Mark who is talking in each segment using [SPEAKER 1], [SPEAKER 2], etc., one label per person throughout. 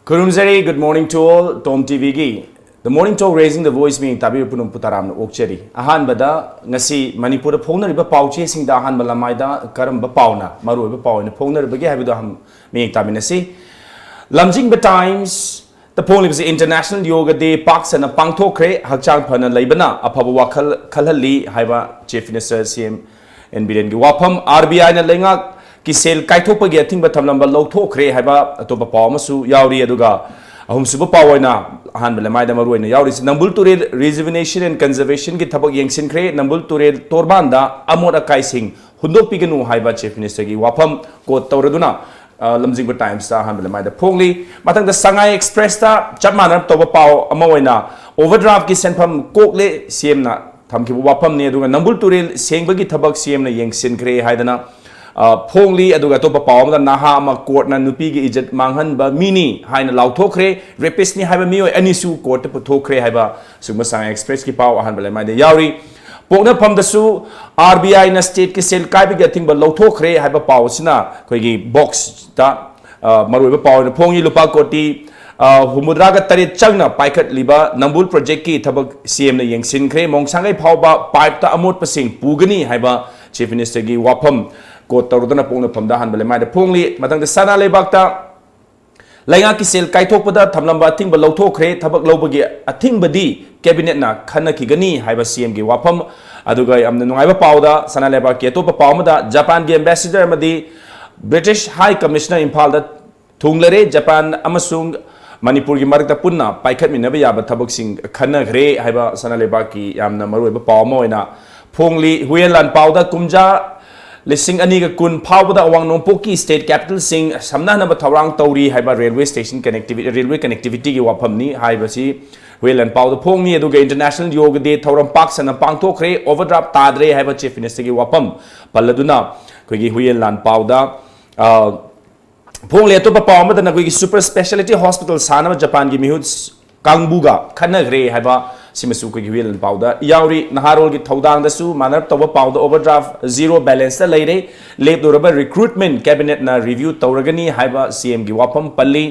[SPEAKER 1] Kurumzari, good morning to all. Tom TV gi. The morning talk raising the voice meaning tabi punum putaram okcheri. Ahan bada ngasi Manipur phone riba pauche sing da ahan bala maida karam ba pauna maru ba pauna phone riba gi habido ham meaning tabi nasi. Lamjingbatom Times the phone was International Yoga Day Parks and a pangtho kre hakchang phana laibana aphabu wakal khalali haiba Chief Minister CM and Biren gi wapam RBI na lenga Kisel kaithok pagi athing batham lamba lawthokre haiba atopa paw amasu yauri aduga ahum suba pawoina ahan bela maida maruina yauri nambul turel rejuvenation and conservation ki thabak yengsin kre nambul turel torbanda amot akai sing hundok piganu haiba Chief Minister gi wafam ko tawraduna Lamjingbatom Times ta ahan bela maida phongli matang da Sangai Express ta chapmana toba paw amawoina overdraft ki senpham kokle CM na thamki wafam ne aduga nambul turel sengbagi thabak CM na yengsin kre haidana Phongli aduga topa pawam da naha ma court na nupi gi ijat manghan ba mini haina lauthokre rapist ni haiba mioi anisu court pu thokre haiba sugma Sangai Express ki paw ahan balai mai de yauri pokna pham da su RBI na state ki sel kai bi ga thing ba lauthokre haiba paw sina koi gi box ta maroi ba paw na phongi lupa koti humudra ga tare changna paikhat liba nambul project ki thabak CM na yengsin kre mongsangai phawba pipe ta amot pasing pugani haiba Chief Minister gi wapam ko tarudana pongna phamda han bale mai da phongli matang da sana lebakta lainga ki sel kaithok pada thamlamba thing ba lauthokre thabak lobagi athing badi cabinet na khana ki gani haiba CM gi wafam aduga amna nungai ba pawda sana lebak ke to pa pawmada Japan gi ambassador amadi British High Commissioner Imphal da thunglare Japan amasung Manipur gi marakta punna paikhat minaba yaba thabak sing khana gre haiba sana lebak ki yamna maroi ba pawma oina phongli huyelan pawda kumja Lising aniga kun pawda awang nompoki state capital sing samna na bathawang tauri haiba railway station connectivity railway connectivity gi wafam ni haiba si welan pawda phongni aduga International Yoga Day thoram parks and pangthokre overdraft tadre haiba Chief Minister gi wafam paladuna koigi huyelan pawda phongli atopa pawma da na koigi super specialty hospital sana Japan gi mihut kangbuga khanagre haiba Simasu koigi huyelan pawda yauri naharol gi thodang da su manap toba pawda overdraft zero balance ta leire lep doraba recruitment cabinet na review tawragani haiba CM gi wapam palli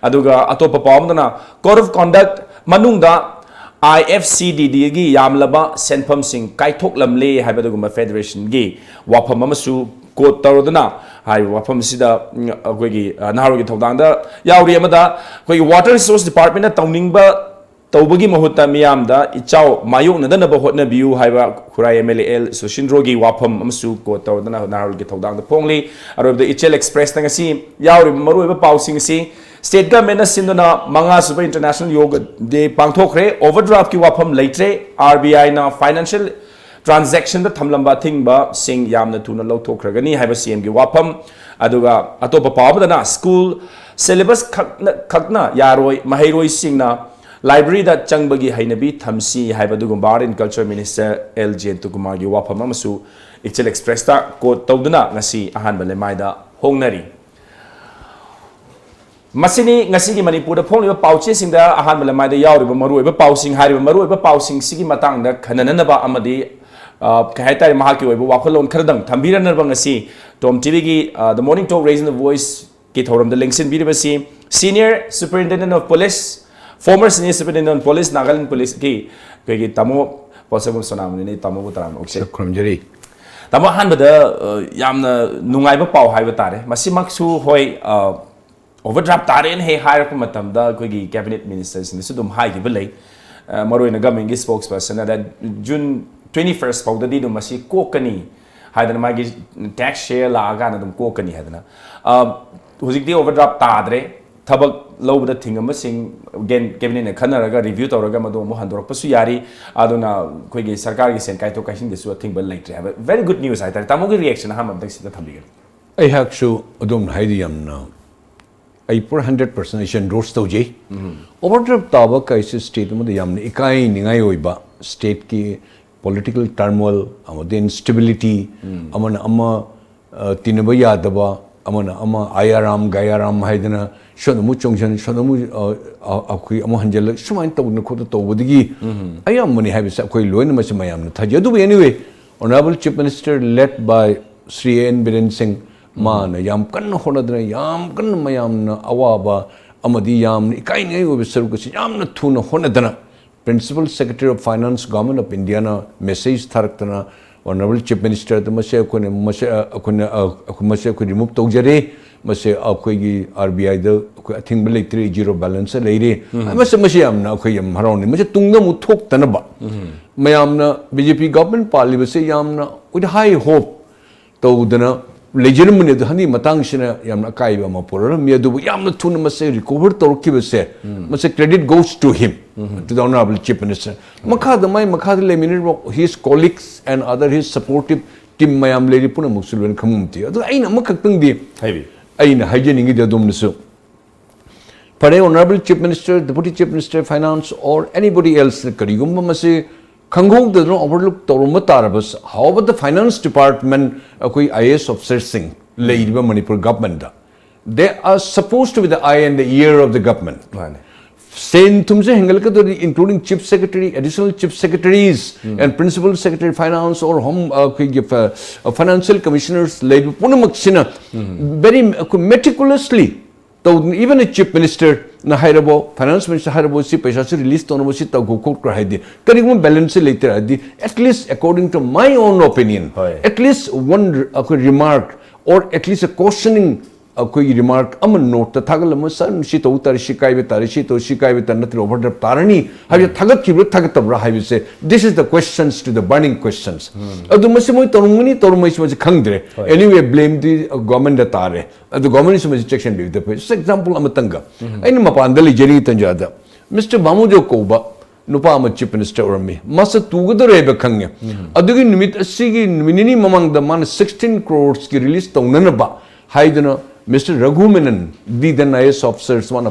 [SPEAKER 1] aduga atopa pawmdana code of conduct manungda IFCDD gi yamlaba senpham sing kaithok lamle haiba duguma federation gi wapam amasu code tawradana hai wapam sida koigi naharol gi thodang da yauri amada koigi water resource department na tawningba Taubagi Mahuta Miamda, Ichao, Mayuk, Nadanaba Hotna Biu, Haiba, Kurai MLL, Soshinrogi, Wapam, Amsu, Koto, Naral Gitodang, the Pongli, out of the Ichel Express Tangasi, Yauri, Maru, Pausing Si, State Government Sindona, Manga Super International Yoga, De Pangtokre, overdraft Ki Wapam Late, RBI na financial transaction the Tamlamba Thingba, Sing Yam the Tuna Low Tokragani, Haiba CM Gi Wapam, Aduga, Atopa Pavadana, school, syllabus Kakna, Yaroi, Mahiroi Singna. Library that changbagi hainabi thamsi haiba dugumbar in culture minister LJ Tukumar gi wafam amasu Ichel Express ta ko tawduna ngasi ahan bale maida hongnari masini ngasi gi Manipur da phongli ba pauche singda ahan bale maida yauri ba maru ba pausing hari ba maru ba pausing sigi matang da khanana ba amadi kahaitai mahaki oi ba wakholon khardang thambira nar ba ngasi Tom TV gi the morning talk raising the voice ki thoram da linksin video ba si senior superintendent of police Former Senior Superintendent of Police, Nagaland Police, ki tamo POTSANGBAM SONAMANI tamo butaram okse.
[SPEAKER 2] Kurumzari.
[SPEAKER 1] Tamo han bada yamna nungai ba paw hai batare. Masimak su hoi overdraft tare he hire ko matam da koigi cabinet ministers ni sudum hai gi belai. Maroi na government gi spokesperson that June 21st paw da di dum masi kokani haidana magi tax share la aga na dum kokani haidana. Hujik di overdraft tadre Tabak low the thing sing again cabinet na khanaraga review tawraga madu mo handorok pasu yari aduna koigi sarkar gi sen kai to kaising desu thing bal like have very good news aita tamogi reaction ham abdak sida thambiga
[SPEAKER 2] I have so adum haidi yamna I pur 100% is endorsed toje overdraft taba kaise state mo de yamna ikai ningai oiba state ki political turmoil amade instability amana amma tinaba yadaba amana ama ayaram gayaram haidana shonamu chongjan shonamu akui ama hanjel sumain tawna khoda tawbudigi ayam mani habisa koi loina masamayam thajadu anyway honorable chief minister led by Sri N Biren Singh mana yam kan honadna yam kan mayam na awaba amadi yamni ikai ngai obi saruk si yamna thuna honadana Principal Secretary of Finance Government of India na message tharaktana Honorable Chief Minister the mase akone remove tawjare mase akoi RBI the thing belai 30 balance leire mase amna akoi yam harawni mase tungna muthok tanaba mayamna BJP government parliament se yamna with high hope tawdana legitimate the honey matang shina yamna kai ba mapura me do yamna thuna mase recover torki base mase credit goes to him to the Honorable Chief Minister makha le minute his colleagues and other his supportive team mayam le puna muksulwen khamumti adu aina makaktung di aina hygienic the domnusu pare Honorable Chief Minister, Deputy Chief Minister Finance or anybody else karigum mase khangong the overlook torumatarabas how about the finance department koi IAS officers sing leiba Manipur government they are supposed to be the eye and the ear of the government Sen tumse hengal ka including chief secretary, additional chief secretaries and principal secretary finance or home financial commissioners like punamaksina very meticulously. So even a chief minister na hairabo finance minister hairabo si paisa si release tono si ta go quote kar haidi karigum balance later adi at least according to my own opinion at least one remark or at least a cautioning koi remark aman note ta thagal ma san shi to utar shikai be tari shi to shikai be tan natri overdraft tarani have thagat kibru thagatabra have say this is the questions to the burning questions adu masi moi torungni tormai si khangdre anyway blame the government da tare the government is section be the example amatanga aina mapandali jeri tanjada Mr. Bamujo Koba nupa ama chief minister orami masa tugudore be khangye adugi nimit asigi minini mamang da man 16 crores ki release tawnana ba haidana Mr. Raghumenan, the then IAS officers, one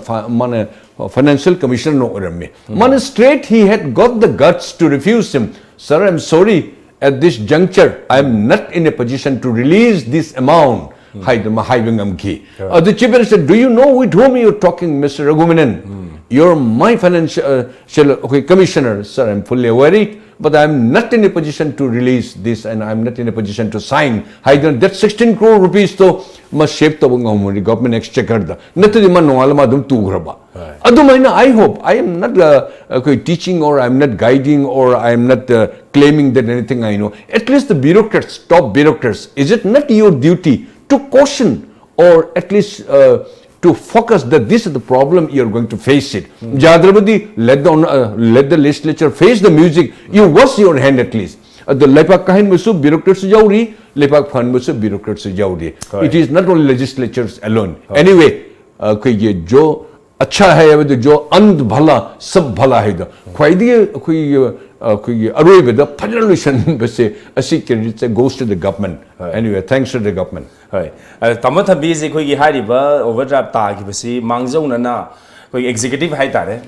[SPEAKER 2] financial commissioner, no orami. Man straight, he had got the guts to refuse him. Sir, I'm sorry. At this juncture, I am not in a position to release this amount. The chief minister said, do you know with whom you're talking, Mr. Raghumenan? You're my financial commissioner. Sir, I'm fully aware. But I'm not in a position to release this and I'm not in a position to sign. That 16 crore rupees to must shape the government exchequer. Nothing man no alama dum tu graba. Adumaina I hope I am not teaching or I am not guiding or I am not claiming that anything I know. At least the bureaucrats, top bureaucrats, is it not your duty to caution or at least to focus that this is the problem you are going to face it. Jadravadi let the legislature face the music. You wash your hand at least. The lepak kahin musu bureaucrats jauri, lepak fund musu bureaucrats jauri. It is not only legislatures alone. Anyway, कोई ये जो अच्छा है या तो जो अंध भला सब भला है तो कोई अरुई बेदा फजलुशन बसे असी क्रेडिट से goes to the government. Anyway, thanks to the government.
[SPEAKER 1] तमत बीजे कोई ये हारी बा overdraft ताकि बसी मांगजो ना कोई executive हाई तारे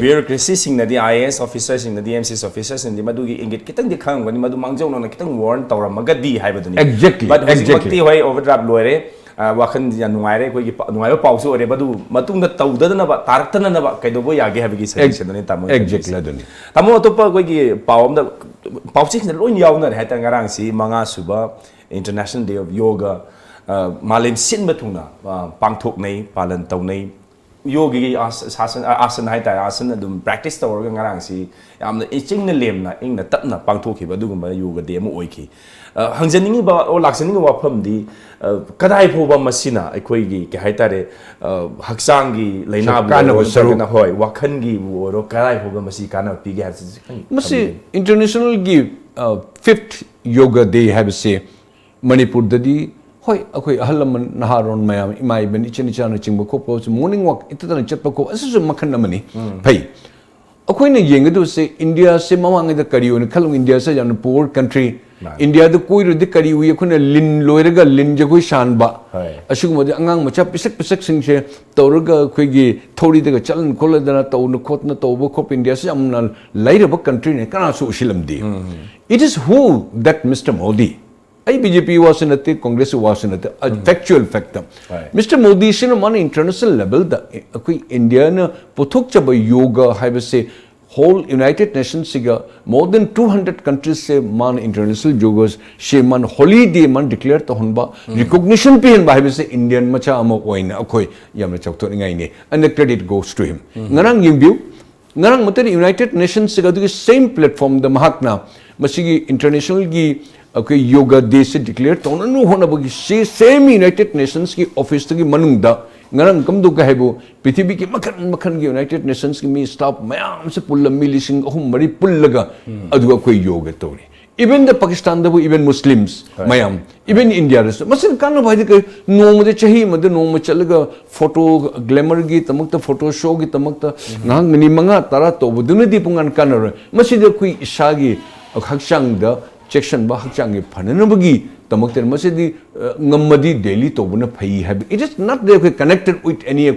[SPEAKER 1] bureaucracy सिंह नदी IAS officers सिंह नदी MCS officers सिंह नदी मधु की इंगित कितने दिखाऊं गनी मधु मांगजो ना कितने warrant तौरा मगदी हाई बदुनी but exactly होई overdraft लोरे वाखन या नुआरे कोई नुआरे पाउसो अरे बदु मतुंग द तौदन नबा तारतन नबा कइदोबो यागे हाबगी सजेशन ने तामो
[SPEAKER 2] exactly aduni
[SPEAKER 1] तामो अतोप कोई की पावम द पाउचिक ने लोइन याउना है ता ngarang si manga suba International Day of Yoga मालेम sin बथुना पांगथोक nei पालन तौ nei yogi asan hai ta asan adum practice tawrga ngarang si yamna ichingna lemna ingna tapna pangthokhiba adugumba yoga day mu oiki hangjaningi ba o laksaningi wafam di kadai phoba masina aikoi gi ke haitare haksangi leina bu sarana hoi wakhan gi ro kadai phoba masi kana pigi ha
[SPEAKER 2] masi international gi 5th yoga day have say Manipur dadi hoi akoi ahalam naharon mayam imai ben ichani chana chingba ko morning walk itana chatpa ko asu makhan namani bhai akoi ne yenga do se India se mamang da kariyo ne khalung India se jan poor country India da koi ru de kariyo yakuna lin loiraga lin jagoi shanba asuguma de angang macha pisak sing se tawraga koi gi thori daga chalan koladana tawna khotna tawbo khop India se amna lairaba country ne kana su usilamdi it is who that Mr. Modi BJP was in it, Congress was in it, a factual factor. Mr. Modi is on an international level, the Indian Pothok Chaba yoga, have say, whole United Nations siga more than 200 countries se man international jogos she man holiday man declare to honba recognition pe ba have se Indian macha amo oina akhoi yamna chakto ngai ne and the credit goes to him ngarang yimbiu ngarang mate United Nations siga the same platform the mahakna masigi international gi okay yoga day se declare to no hona bagi same United Nations ki office gi manung da ngarang kamdu ka hebo prithibi ki makhan gi United Nations ki mi staff mayam se pulla milising ahum mari pullaga adu koi yoga tori even the Pakistan da even Muslims mayam even India res masin kan bhai de no made chahi made no ma chalaga photo glamour gi tamakta photo show gi tamakta nang mini manga tara to budune di pungan kanor masi de kui isagi hakchang da section ba hakchang gi phananabagi tamakter masidi ngammadi daily to buna phai have it is not they connected with any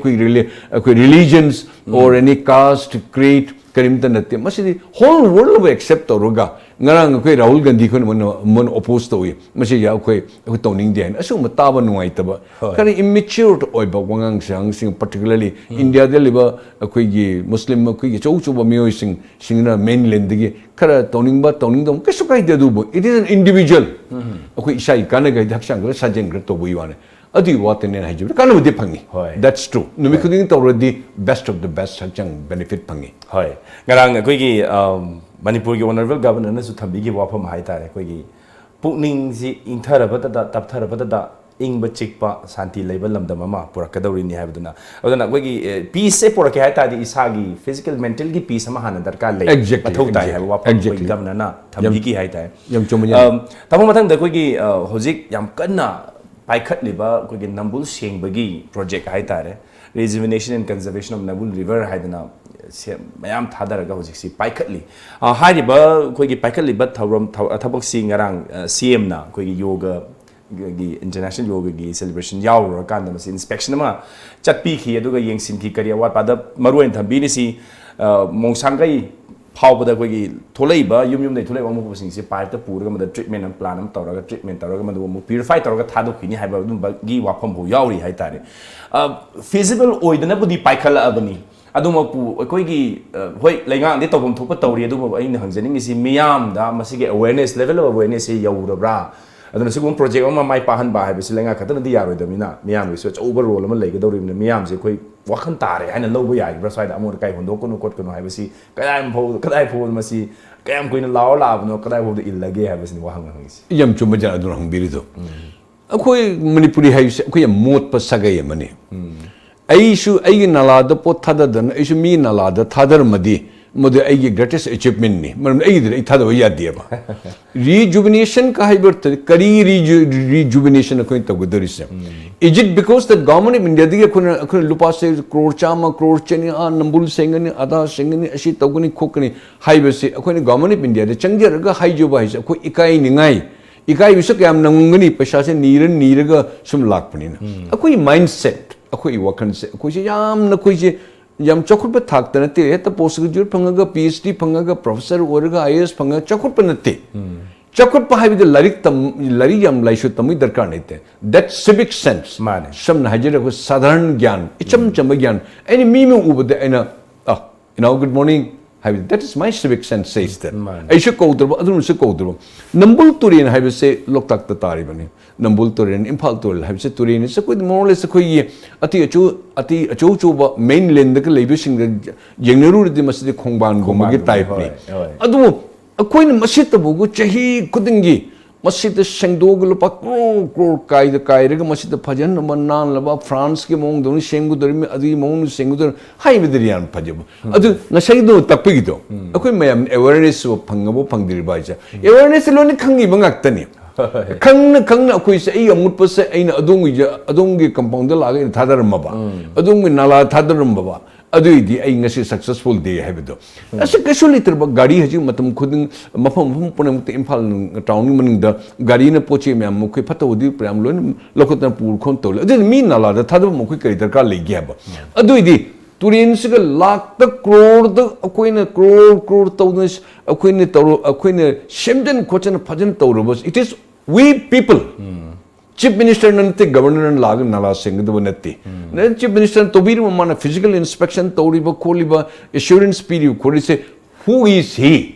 [SPEAKER 2] religions or any caste creed karimta natte masidi whole world will accept roga ngarang koi Rahul Gandhi kon mon oppose to we masi ya koi toning den asu mata ba nuai taba kari immature to oi ba wangang sang sing particularly India de liba koi gi Muslim koi gi chou chou ba mio sing na mainland gi kara toning dom kasu kai de du it is an individual koi isai kana ga daksang ga sajen gra to bui wane adi what ne ha ju kana de phangi that's true numi khuding to already best of the best hakchang benefit phangi
[SPEAKER 1] hoi ngarang koi gi Manipur ki honorable governor na su thambi gi wafam hai tare koi gi pukning si inthara bata tapthara bata ingba chikpa santi leiba lamdam ama purakadawri ni habduna aduna koi gi peace se purake hai tadi isagi physical mental gi peace ama hana darkar le pathau tai hai wafam koi governor na thambi gi hai tai
[SPEAKER 2] yam chomya
[SPEAKER 1] tamu mathang da koi gi hojik yam kanna paikhat liba koi gi nambul sengbagi project hai tare rejuvenation and conservation of Nambul river haidana mayam thadaraga hojiksi paikhatli hariba koigi paikhatli ba thawram thabak si ngarang CM na koigi yoga gi international yoga gi celebration yaura kanda mas inspection ma chatpi khi aduga yengsin thi kariya wat pada maruin thambi ni si mongsangai phawbada koigi tholaiba yum dai tholaiba mu sing si pipe ta puraga ma treatment and plan am tawraga treatment tawraga ma mu purify tawraga thadu khini haiba dum gi wafam bo yauri hai tare feasible oidana budi paikhala abani adumapu akoigi hoi laingang de tobom thopa tawri adumapu aina hangjaning isi miyam da masige awareness level of awareness e yaurabra aduna sigum project ama mai pahan ba haibisi lainga khatana di yaroi damina miyam wi so over role ama leigadawri miyam je koi wakhan tare haina lobo yai bra swaida amor kai hondo kono kot kono haibisi kadai pho masi kayam koina law labno kadai pho de illage haibisi wahang hangisi
[SPEAKER 2] yam chuma jana aduna hangbiri do akoi manipuri haibisi akoi mot pa sagai mani aishu aigi nalada po thadadan aishu mi nalada thadar madi mode aigi greatest achievement ni maram aigi de thada wa yad diya ba rejuvenation ka haiber kari rejuvenation ko ta godori se is it because the government of India dige kun lupa se crore chama crore cheni nambul sengani ada sengani ashi toguni khokni haiber se ko ni government of India de changjer ga haijo ba se ko ikai ningai ikai bisak yam nangani paisa se niraga sum lakpani na akoi mindset akoi wakan se akoi se yam na koi se yam chokut pa thak ta nate ta postgraduate phangaga PhD phangaga professor oraga IAS phanga chokut pa nate chokut pa habi de lari yam laishu tamui darkar nate that civic sense mane sam na hajira ko sadharan gyan icham cham gyan any me ubade ina good morning that is my civic sense says that aisha kodro adun se kodro nambul turin habi se loktak ta tari bani nambul turin imphal tur habi se turin se koi more or less koi ati achu ba mainland ka leibu sing jengneru de masjid khongban goma gi type ni adu akoi na masjid ta bogu chahi kudingi masjid sengdog lupa crore kai rega masjid phajan man laba France ke mong doni sengu dor me adi mong sengu dor hai bidriyan phajab adu na sai do tapigi do akoi mayam awareness phangabo phangdir ba ja awareness lo ni khangi bangak tani khangna akoi se ai amut pa se aina adongi compound la ga thadar maba adongi nala thadar maba aduidi ai ngasi successful day habido ase casually terba gari haji matam khuding mafam punam te imphal town maning da gari na poche me am khoi phatawdi pram lon lokotna pur khon tol adu mi nala da thadu mo khoi kari darkar legi haba aduidi turin se lakh ta crore da akoina crore tawnes akoina shemden khochen phajan tawrobos it is we people Chief Minister nante governor and lag nala sing the nati. Then Chief Minister Tobir mana physical inspection toriba koliba assurance period kori se who is he?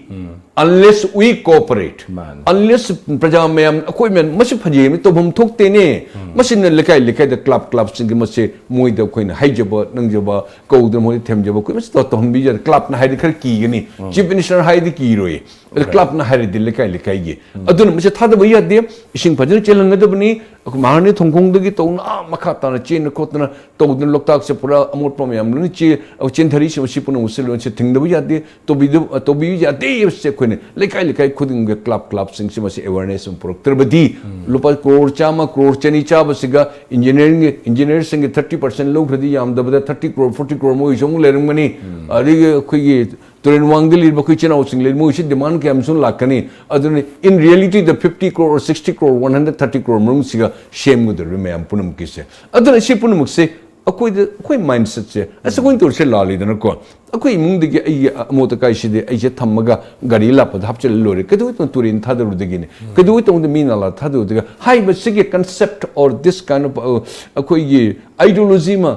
[SPEAKER 2] Unless we cooperate,
[SPEAKER 1] Man.
[SPEAKER 2] unless praja mayam akoi men masi phaje me to bom thok te ne masi na lekai the club sing masi moi da koi na haijaba nangjaba ko da moi themjaba koi masi to hom bi jar club na haidi khar ki gani chief minister haidi ki roi club na haidi lekai ge adun masi thada ba yade ising phajin chelang da bani mahane thongkong da gi to na makha ta na chen ko na to dun loktak se pura amot pom yam lu chi chen thari se masi punu usil se thing da ba yade to bi yade se lekai khuding ge club sing se masi awareness um purok terbadi lupa crore chama crore chani cha basiga engineer sing 30% log radi yam da 30 crore 40 crore mo isong lerum mani ari khoi turen wangdil ba khoi chena sing le mo isi demand ke amsun lakani adun in reality the 50 crore or 60 crore 130 crore mo siga shame gu the me am punum kise adun si punum se akoi mindset se asa going to se lali dana ko akoi mung de ai amota kai si de ai je thamaga gari la pa hap chel lore kedu to turin thadaru de gine kedu to de minala thadu de hai ba sige concept or this kind of akoi ye ideology ma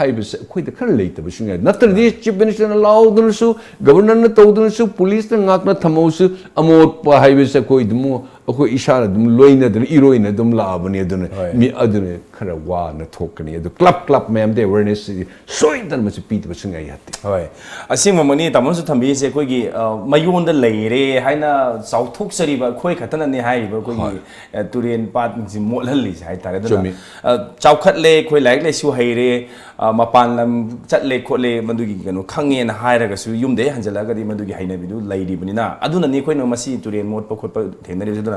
[SPEAKER 2] hai ba se akoi de khar leita ba sunga natar de chief minister na law dun su governor na to dun su police na ngak na thamo su amot pa hai ba se koi dum akoi ishara dum loina dun iroina dum la abani dun mi adun khara wa na thokani adu club ma'am de awareness soi dan ma se pit ba sunga yati
[SPEAKER 1] hoi asing mamani tamon su thambi se koi gi mayon da leire haina sauthuk sari ba khoi khatana ne hai ba koi gi turen pat si molhal li sai tare da chaukhat le khoi laik le su haire mapan lam chat le khot le mandu gi kanu khange na haira ga su yum de hanjala ga di mandu gi haina bidu leiri bunina aduna ni khoi no masi turen mot pa khot pa thena re da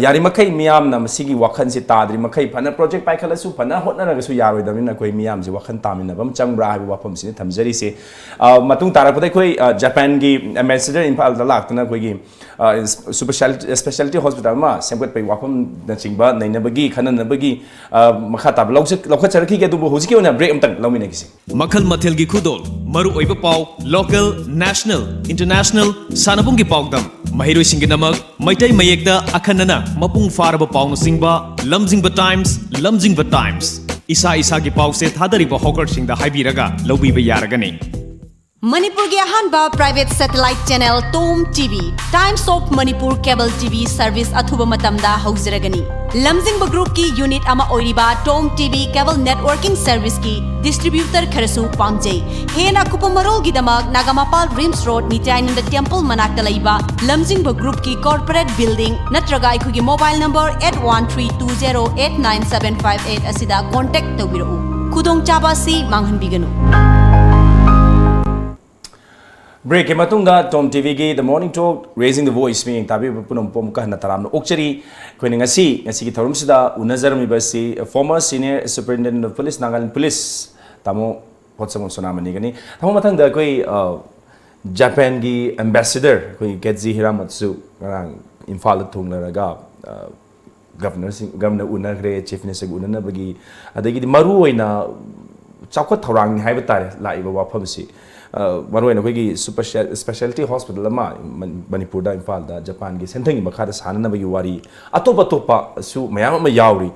[SPEAKER 1] yari makai miyam na masi gi wakhan se tadri makai phana project pai khala su phana hot na ga su yaroi da na koi miyam ji wakhan tamina bam changbra ha wapam si thamjari se matung tarak pada koi Japan gi ambassador impal da lak na koi gi specialty hospital ma sempat pai wapam na chingba naina bagi khanan na bagi makha tab lokha charaki ge du hoji ki ona break amtang lawmina kisi
[SPEAKER 3] makhal mathel gi khudol maru oiba paw local national international sanabung gi pawdam mahiroi singi namak maitai mayekda akhanana mapung faraba pawna singba lamjingba times isa gi paw se thadari ba hawker singda haibiraga lawbi ba yaragani
[SPEAKER 4] Manipur के अहानबा private satellite channel Tom TV Times of Manipur cable TV service अथुबा मतमदा हौजरगनी Lamjingba group की unit अमा ओइरिबा Tom TV cable networking service की distributor खरसु पांगजे हेना कुपमरोल गिदमक नागामापाल रिम्स रोड निचाइनंद टेंपल मनाक्ता लैबा लमजिंगबा ग्रुप की कॉर्पोरेट बिल्डिंग नत्रगा अखुगी मोबाइल नंबर 8132089758 असिदा कांटेक्ट तौबिरउ खुदोंग चाबासी मांगहनबिगनु
[SPEAKER 1] Break ke matungda Tom TV gi The Morning Talk Raising the Voice mi tabi punong pom ka na taram no okchari ko ni ngasi ki thorum sida unazar mi basi former senior superintendent of police Nagaland police tamo POTSANGBAM SONAMANI gani tamo mathang da koi Japan gi ambassador koi Getzi Hiramatsu rang Imphal thung la ga governor unagre chief minister unana bagi adagi maru oina chakot thorang ni haiba tare la iba wafam si maroina koi specialty hospital ma Manipur da Imphal da Japan gi sentang makha da sanana ba wari atopa su mayam ma yauri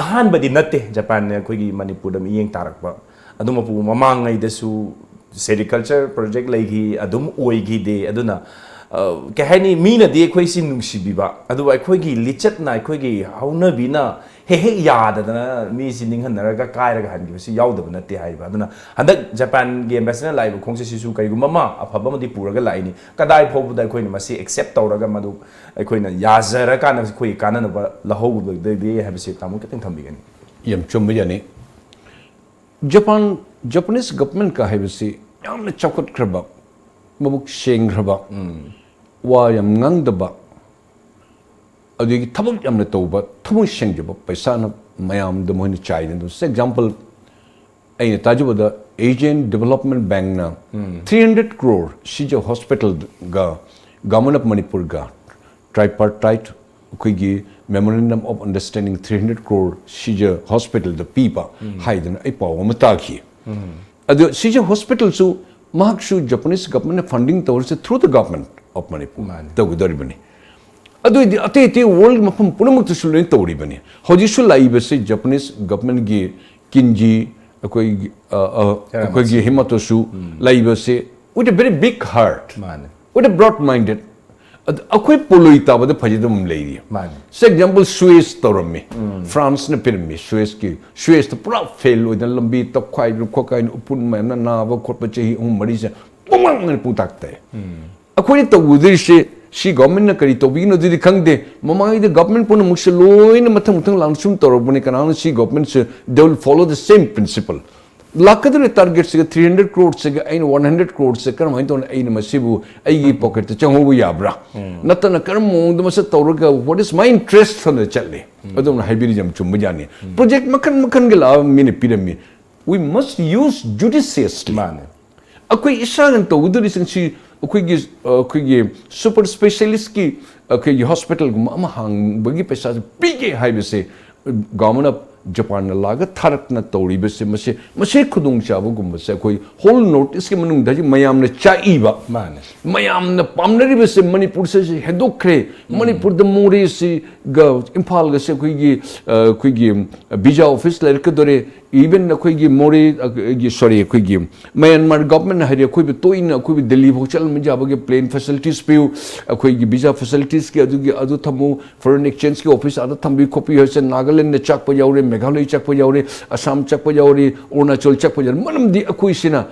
[SPEAKER 1] ahan badi natte Japan ne koi gi Manipur da yeng tarak ba aduma pu mamang ngai da su sericulture project lai gi adum oi gi de aduna ke hani mina de koi sin nungsi biba adu ai koi gi lichat na koi gi hauna bina he yada da mi sin ning hanara ga kai ra han gi si yaw da na te hai ba aduna handak Japan gi ambassador lai ba khongse si su kai gu mama afaba ma di pura ga lai ni kadai pho bu da koi ni masi accept tawra ga madu ai koi na yazara ka na koi kana na ba la ho de have si tamu ke teng thambi gani
[SPEAKER 2] yam chum yani Japanese government ka hai basi yam na chakot kraba mabuk sheng kraba wa yam ngang da ba adigi thabak yam na tawba thamu sheng jaba paisa na mayam da mohni chai den so example ai tajuba da Asian Development Bank na 300 crore shija hospital ga government of Manipur ga tripartite kuigi memorandum of understanding 300 crore shija hospital the pipa haidan ai pawa mata khi adu shija hospital su mahakshu Japanese government funding towards through the government of Manipur tawdari bani adu ate world mafam punamuk tu sulin tawri bani hoji sulai base Japanese government gi kinji akoi gi himatosu lai base with a very big heart,
[SPEAKER 1] Mane.
[SPEAKER 2] with a broad-minded. Akoi poloi ta bada phajidum leiri.
[SPEAKER 1] Mane.
[SPEAKER 2] For example, Suez torami. France na pirmi Suez to pura fail with the lambi to kwai ru khokai upun ma na ba khot pa chehi mari se pumang ne putakte. Akoi to udiri she government na kari to bi no di khangde mamai the government pun mukse loi na mathang langsung torobuni kana she government se they will follow the same principle. Lakadre target se 300 crores se ain 100 crores se karam hain ton ain masibu aigi pocket te changu yabra natana karam mong dum se tawraga what is my interest from the challe adum haibiri jam chumba jani project makhan gela mini pyramid we must use judiciously
[SPEAKER 1] Mane.
[SPEAKER 2] akoi isagan to uduri sing si akoi super specialist ki akoi hospital gum ama hang bagi pesa pige haibe se government Japan na laga tharak na tori bese mase khudung chaba gumba se koi whole notice ke manung daji mayam na chaiba
[SPEAKER 1] Mane.
[SPEAKER 2] mayam na pamnari bese Manipur se hedokre Manipur the more se ga Imphal ga se koi gi visa office la ka dore even na koi gi more sorry koi gi Myanmar government hari koi be toina koi be Delhi hotel me jaba ge plane facilities pe koi gi visa facilities ke adu thamu foreign exchange ke office adu thambi copy hoise Nagaland na chak pa yaure Meghalaya chak pa yaure Assam chak pa yaure Arunachal chak pa yaure manam di akoi sina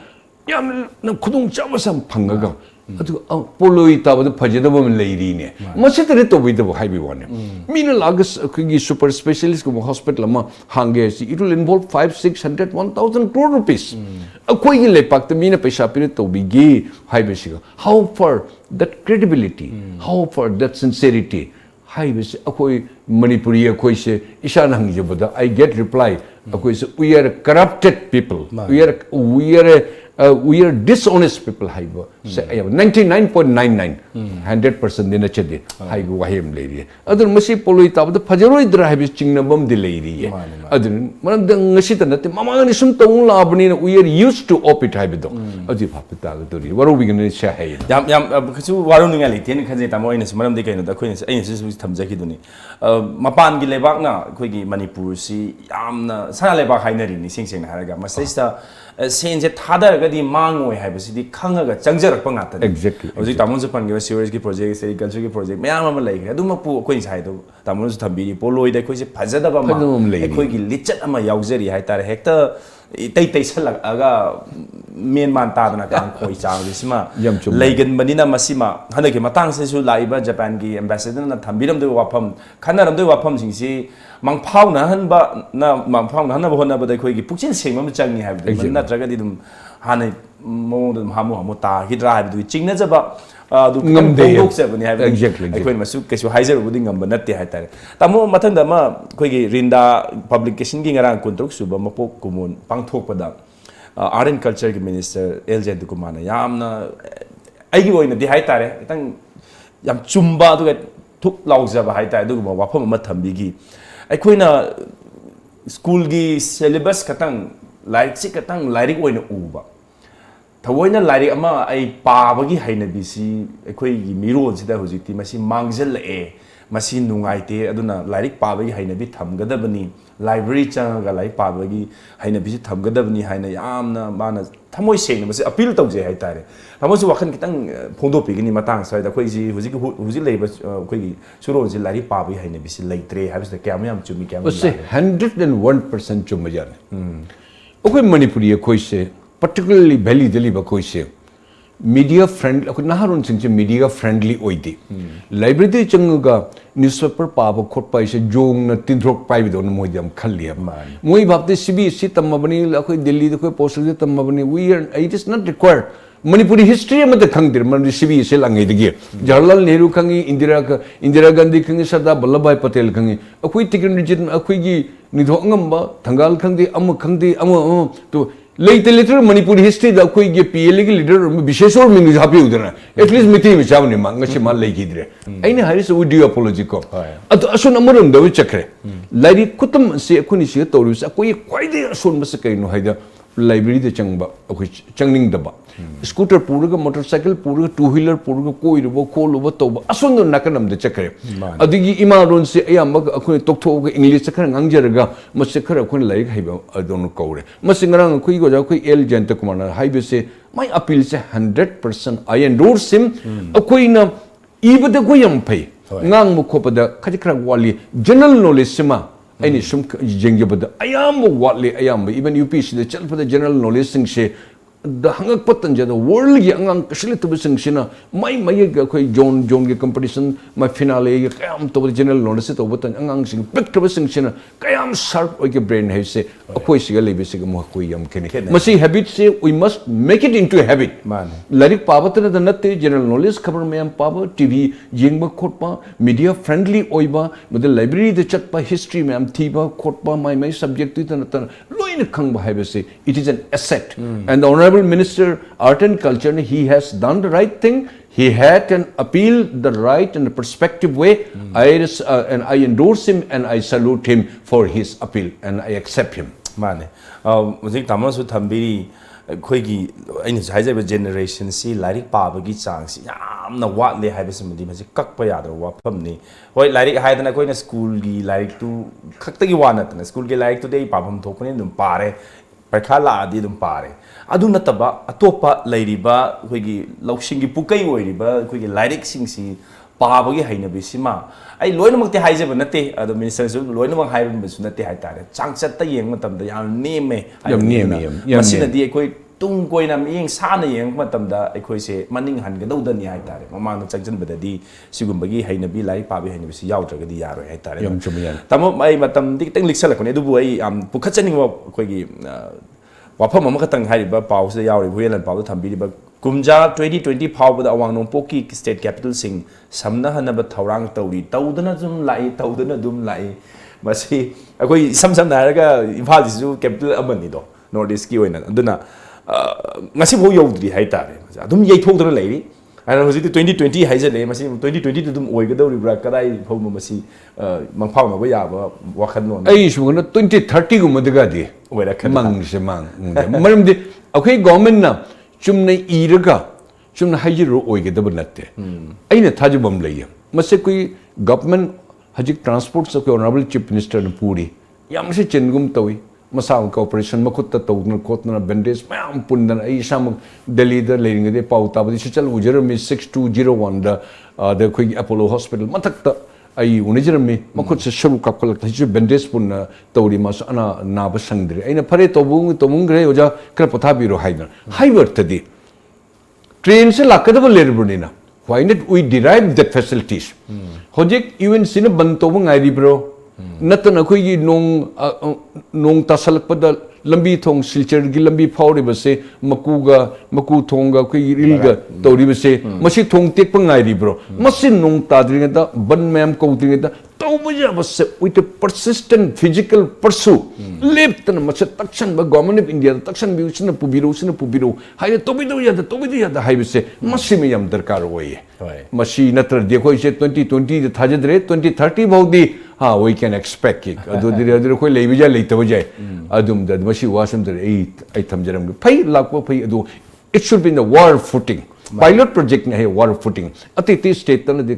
[SPEAKER 2] yam na khudung chaba sam phangaga adu poloi ta bad phajeda bam leiri ne masitare to bid haibi one mina lagas ki super specialist ko hospital ma hange si it will involve 500-600 1,000 crore rupees akoi gi lepak te mina paisa pire to bigi haibi siga how far that credibility how far that sincerity haibi se akoi Manipuri akoi se ishan hang jabada I get reply akoi se we are corrupted people we are dishonest people haiba say 99.99 100% dina chedi haiba wahim leiri adun masi poloi tabda fajaroi dra habi chingnabam di leiri adun manam dang ngasi ta nate mamang ni sum tong labni we are used to op it haibido adi phapta ga tori what are we going to say
[SPEAKER 1] yam khachu waru ninga le ten khaje tamo ina maram de kaino da khoin ain su thamjaki duni mapan gi lebak na khoi gi Manipur si yamna sana lebak hainari ni sing na haraga masista sense thadar di mangoi haibasidi khangaga changjarakpa ngata
[SPEAKER 2] exactly
[SPEAKER 1] hoji tamon su pangi series ki project agriculture ki project mayam ama lai aduma pu koi sai do tamon su thambiri poloi da koi se phajada ba ma koi gi lichat ama yaujari hai tar hekta tai salak aga men man ta dana kan koi chang sima leigan manina masima hana ki matang se su laiba Japan ki ambassador na thambiram de wafam khanaram de wafam sing si mangphau na han ba na mangphau na ba hona ba dai khoi gi pukchin sengma changi ha bi na traga di dum hanai mo dum hamu ta hidra ha bi chingna jaba du ngam se bani ha
[SPEAKER 2] exactly
[SPEAKER 1] khoi masu kesu haizer bu ding ngam ba natte ha tare tamo mathang da ma khoi gi rinda publication gi ngarang kuntruk suba mapok kumun pangthok pada art and culture ki minister LJ Dukumana yamna aigi oina di ha tare tang yam chumba du thuk laujaba ha tare du ma wafam ma thambi gi aikoina school gi syllabus katang like si katang lyric oina uba thawoina lyric ama ai pabagi haina bisi aikoi gi miron sida hojiti masi mangjal e masi nungaite aduna lyric pabagi haina bi thamgadabani library changa lai pabagi haina bisi thamgadabani haina yamna mana thamoi sengna masi appeal tawje hai tare thamosu wakhan kitang phongdo pigini matang sai da khoi ji huji leiba khoi gi suron ji lyric pabagi haina bisi leitre habis da kyam yam chumi kyam
[SPEAKER 2] se 101% chumajane okoi Manipuri khoi se particularly Delhi Delhi ba khoi se media friendly akoi naharun sing se media friendly oidi library changuga newspaper paba khotpa ise jong na tindrok pai bi don moi jam khalli moi bapte CBSE tamabani akoi Delhi de koi post de tamabani we are it is not required Manipuri history am the khangdir man CBSE langai de Jawaharlal Nehru khangi Indira Gandhi khangi Sardar Vallabhbhai Patel khangi akoi technology akoi gi nidhongam ba thangal khangdi am to later Manipuri history da koi ge PLA ki leader bisheshwar ming hapi udana at least mithi mi chavni manga se mal legi dire aine haris we do apology ko adu asun amaram da chakre library kutam se akuni se tawru sa koi kwaide asun mas kai no haida library de changba akoi changning da ba scooter puraga motorcycle puraga two wheeler puraga koi ro khol lo to asun do nakanam de chakre adigi imaron se ayam akoi tokthok ga english chakra ngangjaraga mas khara akoi like haiba adon kaure mas ngarang akoi go ja akoi L Jayanta Kumar haibe se my appeal se 100% I endorse him akoi na ibada ko yam phai ngang mu khopada khaji khra wali general knowledge sima any sum jengjabada ayam wali ayam even UPC the chalpada general knowledge sing se the hangak patan ja the world gi angang kasile to sing sina mai koi John ge competition my finale ge kayam to general knowledge to batan angang sing pick to sing sina kayam sharp oi ge brain hai se akoi siga lebe se mo koi yam kene masi habit se we must make it into a habit man larik pabatna the natte general knowledge khabar mayam paba TV jingba khotpa media friendly oiba made library the chatpa history mayam thiba khotpa my subject tu tan loin khangba haibe se it is an asset and the honorable Minister Art and Culture he has done the right thing. He had an appeal the right and the perspective way. And I endorse him and I salute him for his appeal and I accept him.
[SPEAKER 1] Mane muzik tamasu thambiri khoigi aina haijaba generation si lairik pabagi chang si yamna watle haibasmadi masi kakpa yadra wapamni hoi lairik haidana koina school gi lairik tu khaktagi wanatna school gi lairik tu dei pabam thokpani dum pare parkha la adi dum pare adu nataba atopa lairiba khoigi laushingi pukai oiriba khoigi lairik singsi pabagi hainabi sima ai loinamakti haijaba nate adu minister su loinamak haiba su nate haitare changchatta yeng matamda yam neme masina di khoi tung koina yeng sana yeng matamda khoi se maning hangadawdani haitare mamang changjanbadadi sigumbagi hainabi lairik pabi hainabi si yaudragadi yaroi haitare
[SPEAKER 2] yam chumiyan
[SPEAKER 1] tamo ai matam dik teng liksalakone dubu ai pukhachaning khoigi wafam amakatang hariba pause yauri huyelan pau thambiriba kumja 2020 phawbada awang nongpoki state capital sing samna hanaba thaurang tawri tawdana zum lai tawdana dum lai masi akoi sam naraga imphal jisu capital amani do north east ki oina aduna ngasi bho yodri haitare adum yeithogdana leiri ana hoji 2020 haijale masi 2020 dum oigadori bra kadai phawma masi mangphau na ba yaba wakhan no
[SPEAKER 2] ai sugana 2030 gu madaga di
[SPEAKER 1] oira khan
[SPEAKER 2] mang se mang maram di akai government na chumna iraga chumna haijiro oigadaba natte aina thajubam leiya mase koi government hajik transport sa ko honorable chief minister na puri yamse chengum tawi masa cooperation makutta tawdna kotna bandage mayam pundan ai sam delhi da leing de pau ta badi chal ujara mi 6201 da the koi Apollo hospital matakta ai unijara mi makut se shuru kapkal ta ji bandage pun tawri mas ana na ba sangdre aina phare tobung gre oja kra patha biro haidna highway tadi train se lakadaba lerbunina why not we derive that facilities hojik even sin ban tobung ai bro natana khoi nong tasalakpada lambi thong silchar gi lambi phawri base maku thonga khoi rilga tori base masi thong tek pangai ri bro masi nong tadringa da ban mem kaudringa da tawbaja base with a persistent physical pursue left na masa takshan ba government of India takshan bi usna pubiru haye tobidu ya da hai base masi me yam darkar hoye masi natra dekho se 2020 da thajadre 2030 bhaudi ha we can expect it adu dire koi leibija leitawajai adum da masi wasam der ai thamjaram phai lakwa phai adu it should be in the war footing pilot project na hai war footing ati state tan de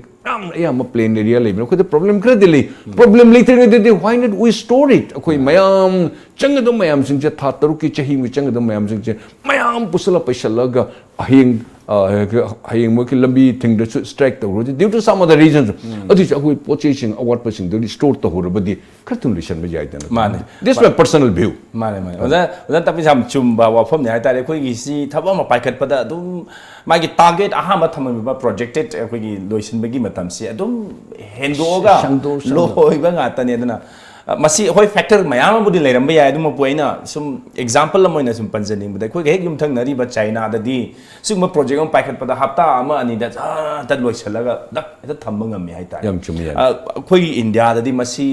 [SPEAKER 2] am plain area le ko the problem kra dili problem later de why not we store it koi mayam changdom mayam sing che tha taru ki chahi mi changdom mayam sing che mayam pusala paisalaga ahing mo ki lambi thing de strike to due to some other reasons adi koi purchasing award passing de store to horabadi kratun listen me jai tan
[SPEAKER 1] mane
[SPEAKER 2] this is my personal view
[SPEAKER 1] mane oda tapi sam chumba wa phom ne hai tare koi gi si thaba ma paikat pada dum magi target aha ma thamam ba projected koi gi loisin bagi matam si adum hendoga loi ba nga tane dana masi hoi factor mayam budi leiram ba yai dum poina sum example la moina sum panjani bada koi hek yum thang nari ba China da di sum project on paikat pada hafta ama ani da ta loisalaga dak eta thamba ngam mi hai ta
[SPEAKER 2] yam chumi
[SPEAKER 1] koi India da di masi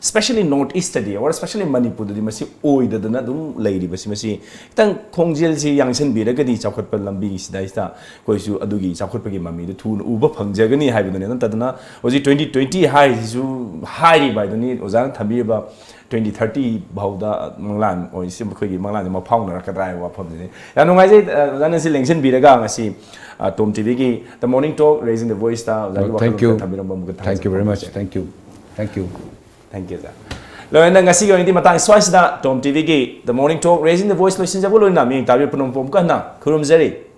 [SPEAKER 1] especially north east di or especially Manipur di masi oi da na dum leiri masi tang khongjel si yangsen bi da gadi chawkhat pa lambi si da ista koi su adugi chawkhat pa gi mami de thun uba phangjagani hai bidane nan tadna oji 2020 hai su hai ri bai dani ozan thabi ba 2030 bauda manglan oi sim khoi gi manglan ma phawna ra kadrai wa phom ni ya no ngai je ozan si lengsen bi da ga ngasi Tom TV gi the morning talk raising the voice ta
[SPEAKER 2] thank you very much thank you
[SPEAKER 1] Thank you, sir. loina ngasi go inti matang swaisda Tom TV gi The Morning Talk Raising the Voice loisin jabu loina mi tabi punum pom kana khurum jari